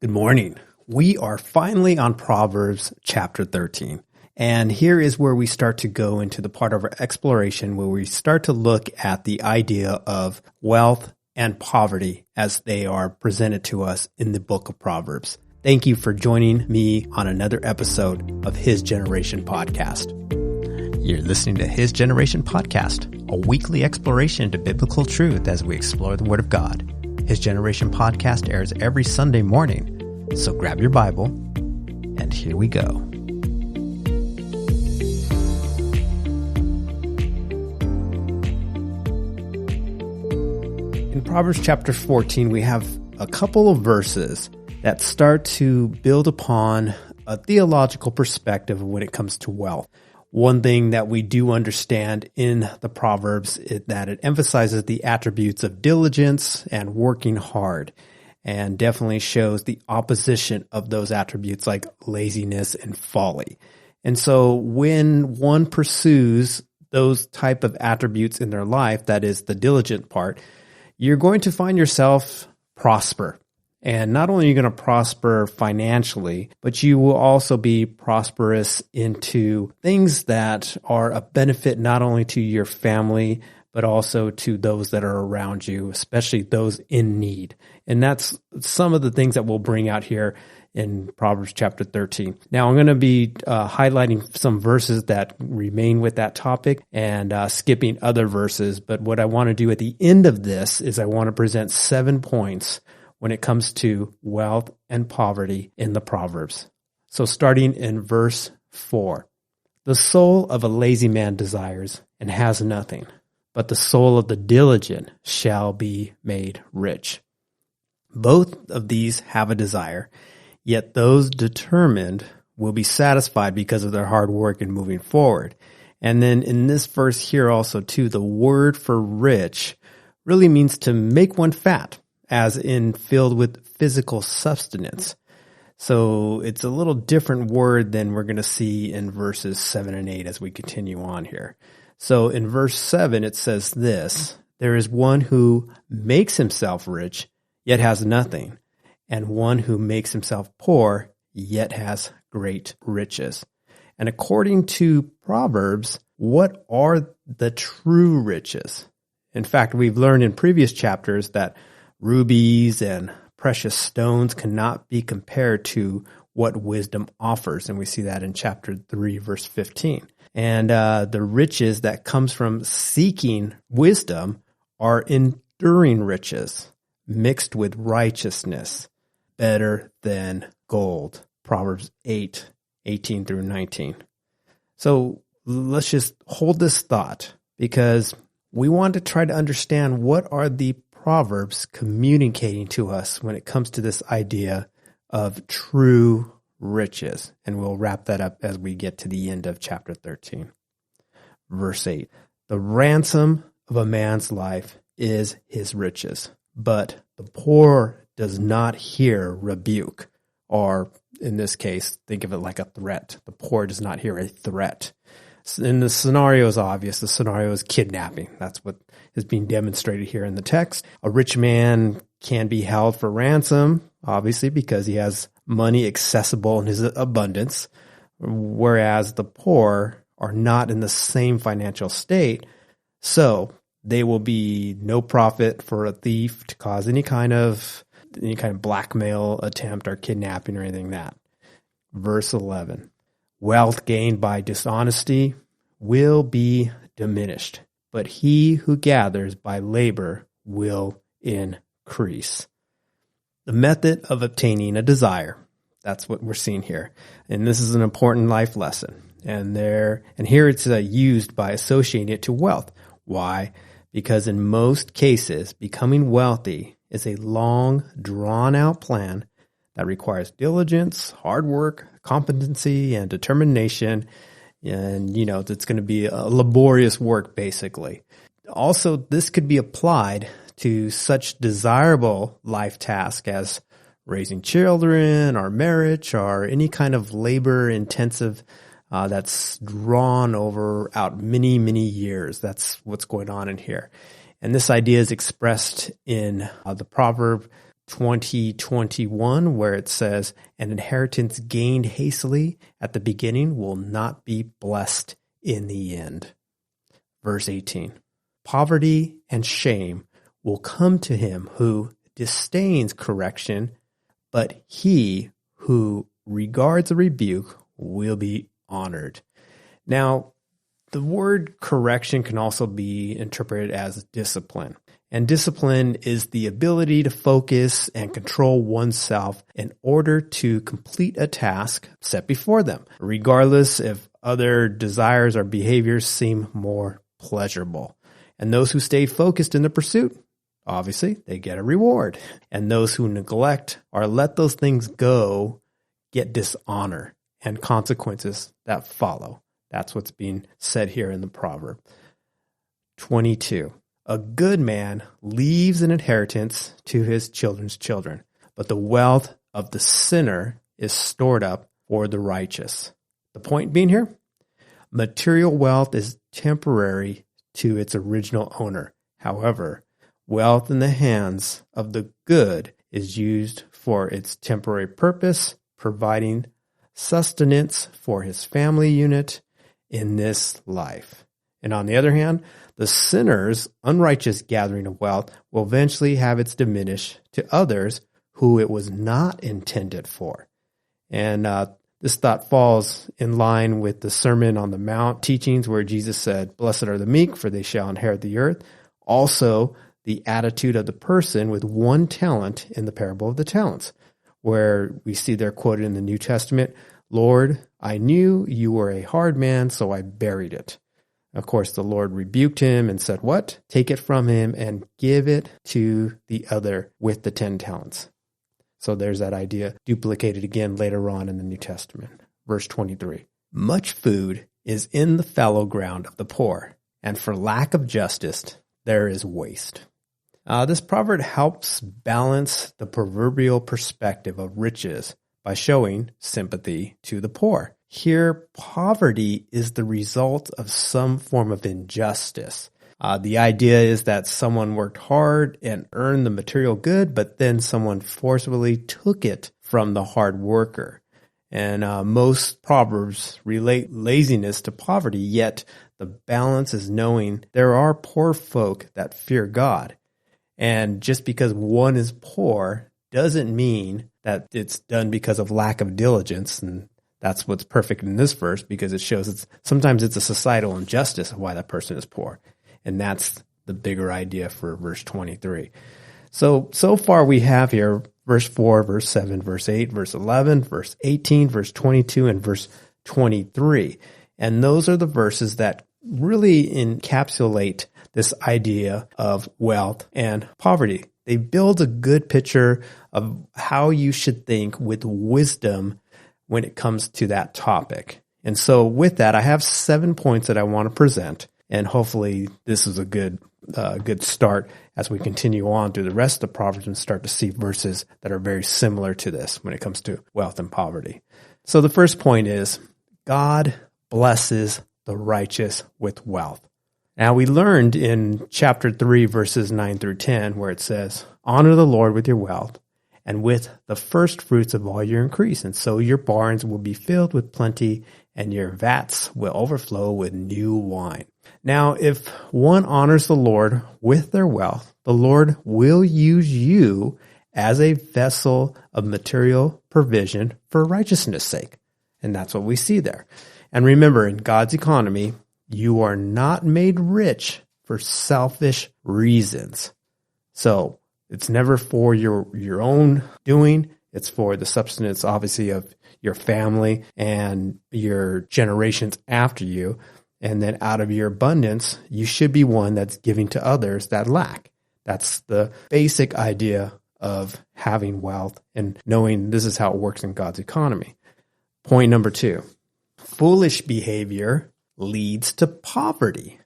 Good morning. We are finally on Proverbs chapter 13. And here is where we start to go into the part of our exploration where we start to look at the idea of wealth and poverty as they are presented to us in the book of Proverbs. Thank you for joining me on another episode of His Generation Podcast. You're listening to His Generation Podcast, a weekly exploration to biblical truth as we explore the Word of God. His Generation Podcast airs every Sunday morning, so grab your Bible, and here we go. In Proverbs chapter 14, we have a couple of verses that start to build upon a theological perspective when it comes to wealth. One thing that we do understand in the Proverbs is that it emphasizes the attributes of diligence and working hard, and definitely shows the opposition of those attributes like laziness and folly. And so when one pursues those type of attributes in their life, that is the diligent part, you're going to find yourself prosper. And not only are you going to prosper financially, but you will also be prosperous into things that are a benefit not only to your family, but also to those that are around you, especially those in need. And that's some of the things that we'll bring out here in Proverbs chapter 13. Now, I'm going to be highlighting some verses that remain with that topic and skipping other verses. But what I want to do at the end of this is I want to present 7 points when it comes to wealth and poverty in the Proverbs. So starting in verse 4, the soul of a lazy man desires and has nothing, but the soul of the diligent shall be made rich. Both of these have a desire, yet those determined will be satisfied because of their hard work and moving forward. And then in this verse here also too, the word for rich really means to make one fat, as in filled with physical sustenance. So it's a little different word than we're going to see in verses 7 and 8 as we continue on here. So in verse 7, it says this, there is one who makes himself rich, yet has nothing, and one who makes himself poor, yet has great riches. And according to Proverbs, what are the true riches? In fact, we've learned in previous chapters that rubies and precious stones cannot be compared to what wisdom offers. And we see that in chapter 3, verse 15. And the riches that comes from seeking wisdom are enduring riches mixed with righteousness, better than gold. Proverbs 8:18 through 19. So let's just hold this thought because we want to try to understand what are the Proverbs communicating to us when it comes to this idea of true riches. And we'll wrap that up as we get to the end of chapter 13. Verse 8, the ransom of a man's life is his riches, but the poor does not hear rebuke. Or in this case, think of it like a threat. The poor does not hear a threat. And the scenario is obvious. The scenario is kidnapping. That's what is being demonstrated here in the text. A rich man can be held for ransom, obviously, because he has money accessible in his abundance, whereas the poor are not in the same financial state. So they will be no profit for a thief to cause any kind of blackmail attempt or kidnapping or anything like that. Verse 11. Wealth gained by dishonesty will be diminished, but he who gathers by labor will increase. The method of obtaining a desire, that's what we're seeing here. And this is an important life lesson. And here it's used by associating it to wealth. Why? Because in most cases, becoming wealthy is a long, drawn-out plan that requires diligence, hard work, competency, and determination. And, it's going to be a laborious work, basically. Also, this could be applied to such desirable life tasks as raising children or marriage or any kind of labor-intensive that's drawn out many, many years. That's what's going on in here. And this idea is expressed in the proverb 20:21, where it says, an inheritance gained hastily at the beginning will not be blessed in the end. Verse 18, poverty and shame will come to him who disdains correction, but he who regards a rebuke will be honored. Now, the word correction can also be interpreted as discipline. And discipline is the ability to focus and control oneself in order to complete a task set before them, regardless if other desires or behaviors seem more pleasurable. And those who stay focused in the pursuit, obviously, they get a reward. And those who neglect or let those things go get dishonor and consequences that follow. That's what's being said here in the proverb. 22. A good man leaves an inheritance to his children's children, but the wealth of the sinner is stored up for the righteous. The point being here, material wealth is temporary to its original owner. However, wealth in the hands of the good is used for its temporary purpose, providing sustenance for his family unit in this life. And on the other hand, the sinner's unrighteous gathering of wealth will eventually have its diminish to others who it was not intended for. And this thought falls in line with the Sermon on the Mount teachings where Jesus said, blessed are the meek, for they shall inherit the earth. Also, the attitude of the person with one talent in the parable of the talents, where we see there quoted in the New Testament, Lord, I knew you were a hard man, so I buried it. Of course, the Lord rebuked him and said, what? Take it from him and give it to the other with the 10 talents. So there's that idea duplicated again later on in the New Testament. Verse 23. Much food is in the fallow ground of the poor, and for lack of justice there is waste. This proverb helps balance the proverbial perspective of riches by showing sympathy to the poor. Here, poverty is the result of some form of injustice. The idea is that someone worked hard and earned the material good, but then someone forcibly took it from the hard worker. And most proverbs relate laziness to poverty, yet the balance is knowing there are poor folk that fear God. And just because one is poor doesn't mean that it's done because of lack of diligence. And that's what's perfect in this verse, because it shows sometimes it's a societal injustice of why that person is poor. And that's the bigger idea for verse 23. So far we have here verse 4, verse 7, verse 8, verse 11, verse 18, verse 22, and verse 23. And those are the verses that really encapsulate this idea of wealth and poverty. They build a good picture of how you should think with wisdom when it comes to that topic. And so with that, I have 7 points that I want to present. And hopefully this is a good start as we continue on through the rest of the Proverbs and start to see verses that are very similar to this when it comes to wealth and poverty. So the first point is, God blesses the righteous with wealth. Now we learned in chapter 3, verses 9 through 10, where it says, honor the Lord with your wealth and with the first fruits of all your increase. And so your barns will be filled with plenty and your vats will overflow with new wine. Now, if one honors the Lord with their wealth, the Lord will use you as a vessel of material provision for righteousness' sake. And that's what we see there. And remember, in God's economy, you are not made rich for selfish reasons. So it's never for your own doing. It's for the subsistence, obviously, of your family and your generations after you. And then out of your abundance, you should be one that's giving to others that lack. That's the basic idea of having wealth and knowing this is how it works in God's economy. Point number 2, foolish behavior leads to poverty.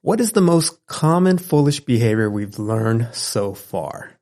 What is the most common foolish behavior we've learned so far?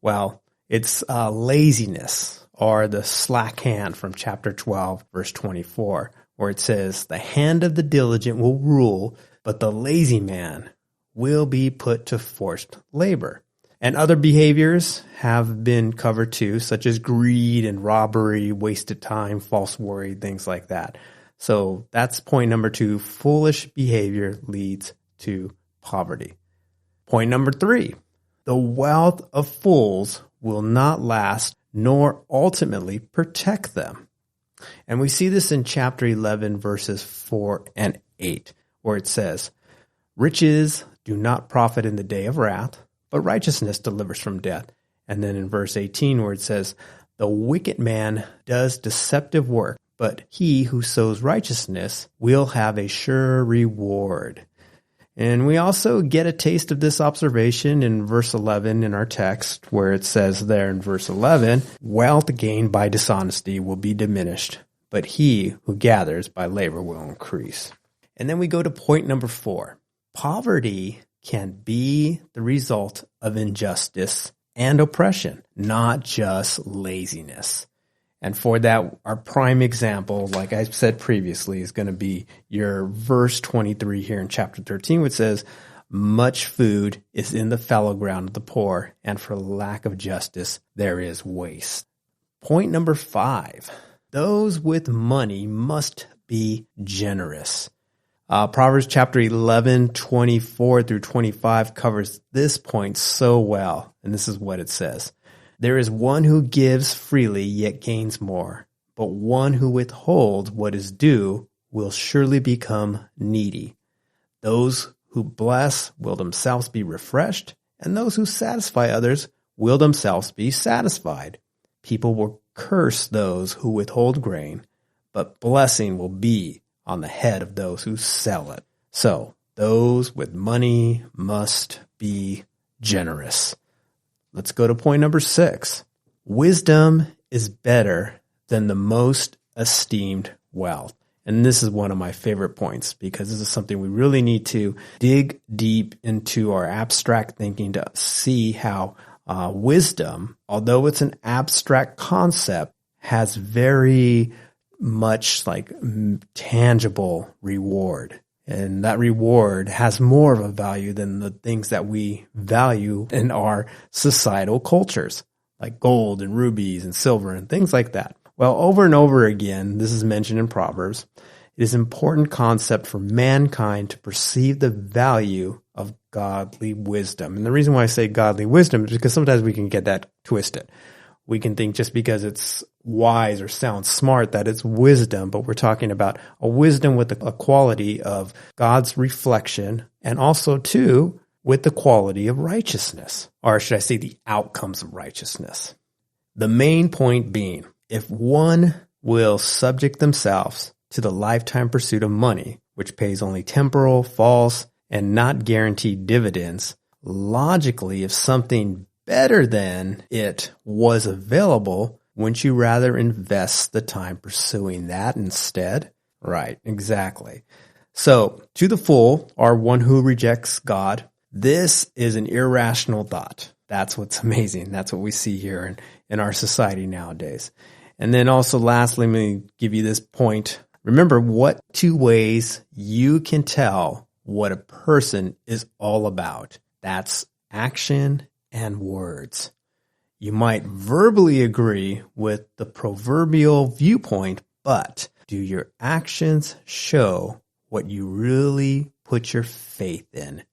Well, it's laziness, or the slack hand from chapter 12, verse 24, where it says, the hand of the diligent will rule, but the lazy man will be put to forced labor. And other behaviors have been covered too, such as greed and robbery, wasted time, false worry, things like that. So that's point number 2. Foolish behavior leads to poverty. Point number 3. The wealth of fools will not last, nor ultimately protect them. And we see this in chapter 11, verses 4 and 8, where it says, riches do not profit in the day of wrath, but righteousness delivers from death. And then in verse 18, where it says, the wicked man does deceptive work, but he who sows righteousness will have a sure reward. And we also get a taste of this observation in verse 11 in our text, where it says there in verse 11, wealth gained by dishonesty will be diminished, but he who gathers by labor will increase. And then we go to point number 4. Poverty can be the result of injustice and oppression, not just laziness. And for that, our prime example, like I said previously, is going to be your verse 23 here in chapter 13, which says, much food is in the fallow ground of the poor, and for lack of justice, there is waste. Point number 5, those with money must be generous. Proverbs chapter 11, 24 through 25 covers this point so well. And this is what it says. There is one who gives freely, yet gains more. But one who withholds what is due will surely become needy. Those who bless will themselves be refreshed, and those who satisfy others will themselves be satisfied. People will curse those who withhold grain, but blessing will be on the head of those who sell it. So those with money must be generous. Let's go to point number 6. Wisdom is better than the most esteemed wealth. And this is one of my favorite points because this is something we really need to dig deep into our abstract thinking to see how wisdom, although it's an abstract concept, has very much like tangible reward. And that reward has more of a value than the things that we value in our societal cultures, like gold and rubies and silver and things like that. Well, over and over again, this is mentioned in Proverbs. It is an important concept for mankind to perceive the value of godly wisdom. And the reason why I say godly wisdom is because sometimes we can get that twisted. We can think just because it's wise or sounds smart that it's wisdom, but we're talking about a wisdom with a quality of God's reflection and also, too, with the quality of righteousness, or should I say the outcomes of righteousness. The main point being, if one will subject themselves to the lifetime pursuit of money, which pays only temporal, false, and not guaranteed dividends, logically, if something better than it was available, wouldn't you rather invest the time pursuing that instead? Right, exactly. So, to the fool, or one who rejects God, this is an irrational thought. That's what's amazing. That's what we see here in our society nowadays. And then also lastly, let me give you this point. Remember what 2 ways you can tell what a person is all about. That's action and words. You might verbally agree with the proverbial viewpoint, but do your actions show what you really put your faith in?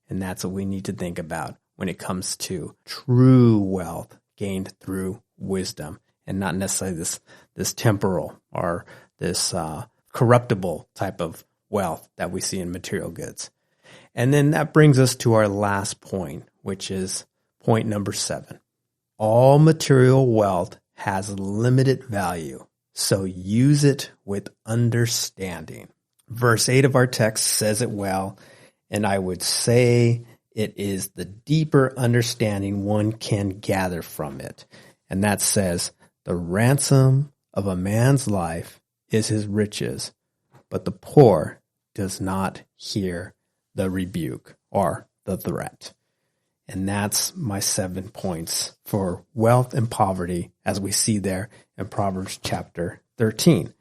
And that's what we need to think about when it comes to true wealth gained through wisdom and not necessarily this temporal or this corruptible type of wealth that we see in material goods. And then that brings us to our last point, which is point number 7. All material wealth has limited value, so use it with understanding. Verse 8 of our text says it well, and I would say it is the deeper understanding one can gather from it. And that says, the ransom of a man's life is his riches, but the poor does not hear the rebuke or the threat. And that's my 7 points for wealth and poverty as we see there in Proverbs chapter 13.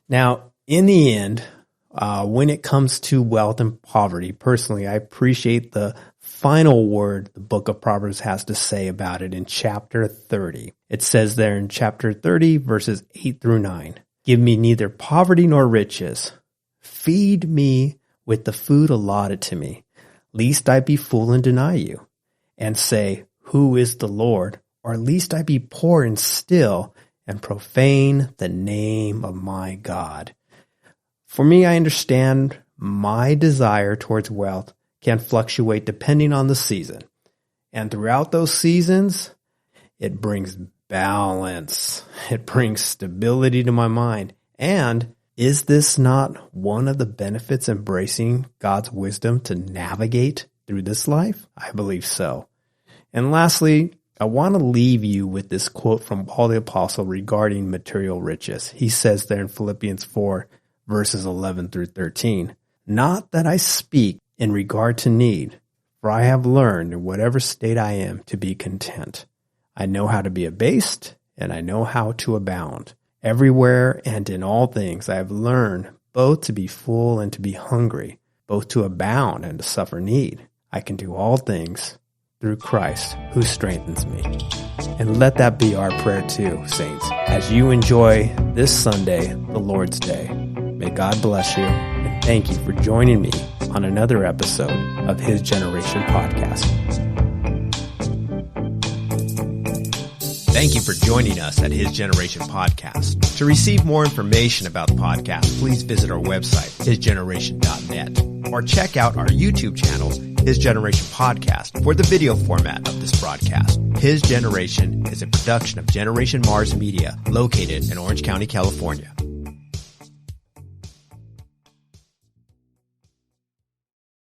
Now, in the end, when it comes to wealth and poverty, personally, I appreciate the final word the book of Proverbs has to say about it in chapter 30. It says there in chapter 30, verses 8 through 9, "Give me neither poverty nor riches. Feed me with the food allotted to me, lest I be full and deny you, and say, who is the Lord? Or lest I be poor and still, and profane the name of my God." For me, I understand my desire towards wealth can fluctuate depending on the season. And throughout those seasons, it brings balance. It brings stability to my mind. And is this not one of the benefits embracing God's wisdom to navigate through this life? I believe so. And lastly, I want to leave you with this quote from Paul the Apostle regarding material riches. He says there in Philippians 4, verses 11 through 13, "Not that I speak in regard to need, for I have learned in whatever state I am to be content. I know how to be abased, and I know how to abound. Everywhere and in all things I have learned both to be full and to be hungry, both to abound and to suffer need. I can do all things through Christ who strengthens me." And let that be our prayer too, saints, as you enjoy this Sunday, the Lord's Day. May God bless you, and thank you for joining me on another episode of His Generation Podcast. Thank you for joining us at His Generation Podcast. To receive more information about the podcast, please visit our website, hisgeneration.net, or check out our YouTube channel, His Generation Podcast, for the video format of this broadcast. His Generation is a production of Generation Mars Media, located in Orange County, California.